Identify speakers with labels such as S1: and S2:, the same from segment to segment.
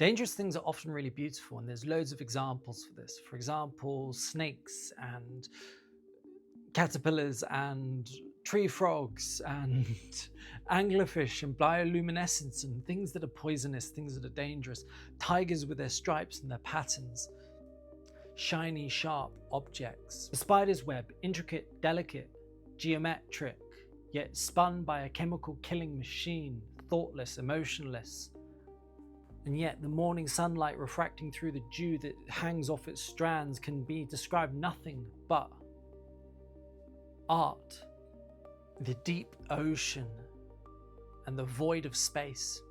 S1: Dangerous things are often really beautiful, and there's loads of examples for this. For example, snakes and caterpillars and tree frogs and anglerfish and bioluminescence and things that are poisonous, things that are dangerous. Tigers with their stripes and their patterns. Shiny, sharp objects. The spider's web, intricate, delicate, geometric, yet spun by a chemical killing machine, thoughtless, emotionless. And yet the morning sunlight refracting through the dew that hangs off its strands can be described nothing but art. The deep ocean and the void of space.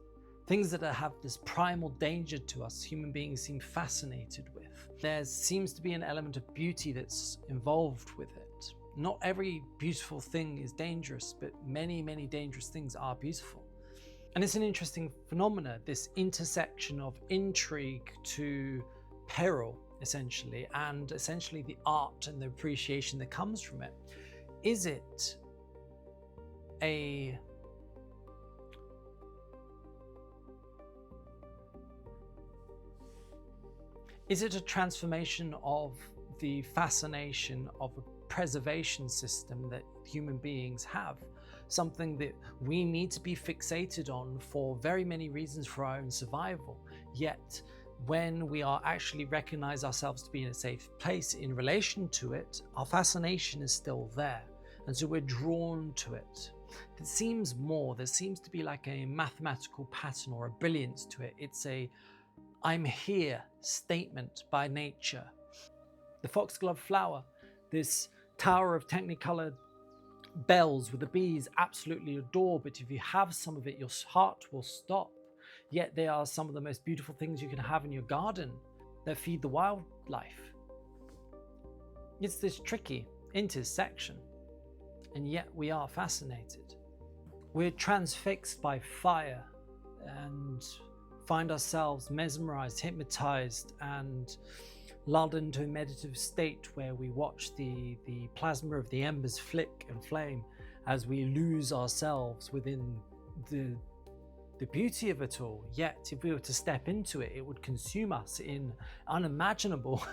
S1: Things that have this primal danger to us human beings seem fascinated with. There seems to be an element of beauty that's involved with it. Not every beautiful thing is dangerous, but many, many dangerous things are beautiful. And it's an interesting phenomena, this intersection of intrigue to peril, essentially, and essentially the art and the appreciation that comes from it. Is it a transformation of the fascination of a preservation system that human beings have? Something that we need to be fixated on for very many reasons for our own survival. Yet, when we are actually recognize ourselves to be in a safe place in relation to it, our fascination is still there. And so we're drawn to it. There seems to be like a mathematical pattern or a brilliance to it. It's a I'm here statement by nature. The foxglove flower, this tower of technicolored bells with the bees absolutely adore, but if you have some of it, your heart will stop. Yet they are some of the most beautiful things you can have in your garden that feed the wildlife. It's this tricky intersection, and yet we are fascinated. We're transfixed by fire and find ourselves mesmerized, hypnotized, and lulled into a meditative state where we watch the plasma of the embers flick and flame as we lose ourselves within the beauty of it all. Yet if we were to step into it, it would consume us in unimaginable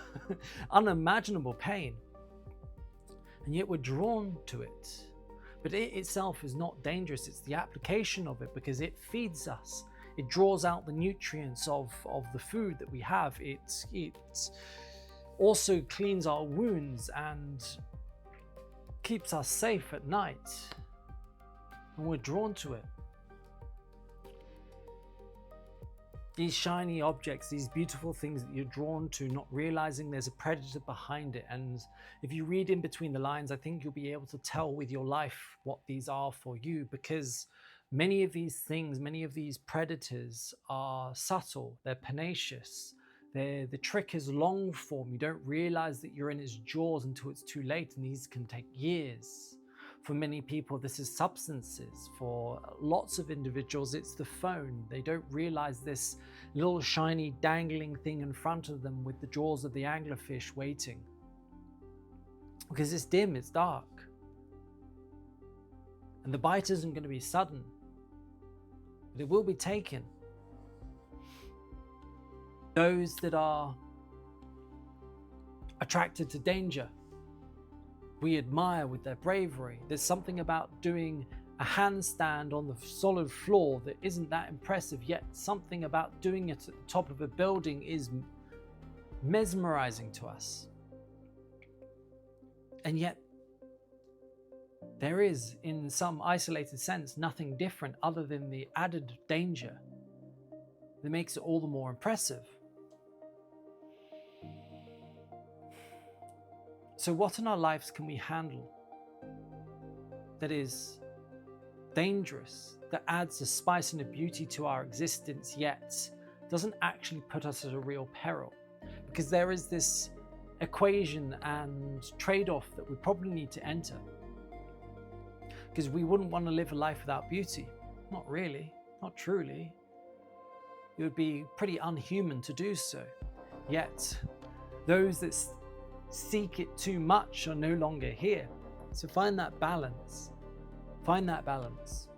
S1: unimaginable pain, and yet we're drawn to it. But it itself is not dangerous, it's the application of it, because it feeds us. It draws out the nutrients of the food that we have. It also cleans our wounds and keeps us safe at night. And we're drawn to it. These shiny objects, these beautiful things that you're drawn to, not realizing there's a predator behind it. And if you read in between the lines, I think you'll be able to tell with your life what these are for you, because many of these things, many of these predators are subtle, they're pernicious. The trick is long form. You don't realize that you're in its jaws until it's too late, and these can take years. For many people, this is substances. For lots of individuals, it's the phone. They don't realize this little shiny dangling thing in front of them with the jaws of the anglerfish waiting. Because it's dim, it's dark. And the bite isn't going to be sudden, but it will be taken. Those that are attracted to danger, we admire with their bravery. There's something about doing a handstand on the solid floor that isn't that impressive, yet something about doing it at the top of a building is mesmerizing to us. And yet, there is, in some isolated sense, nothing different other than the added danger that makes it all the more impressive. So what in our lives can we handle that is dangerous, that adds a spice and a beauty to our existence, yet doesn't actually put us at a real peril? Because there is this equation and trade-off that we probably need to enter. Because we wouldn't want to live a life without beauty. Not really, not truly. It would be pretty unhuman to do so. Yet, those that seek it too much are no longer here. So find that balance. Find that balance.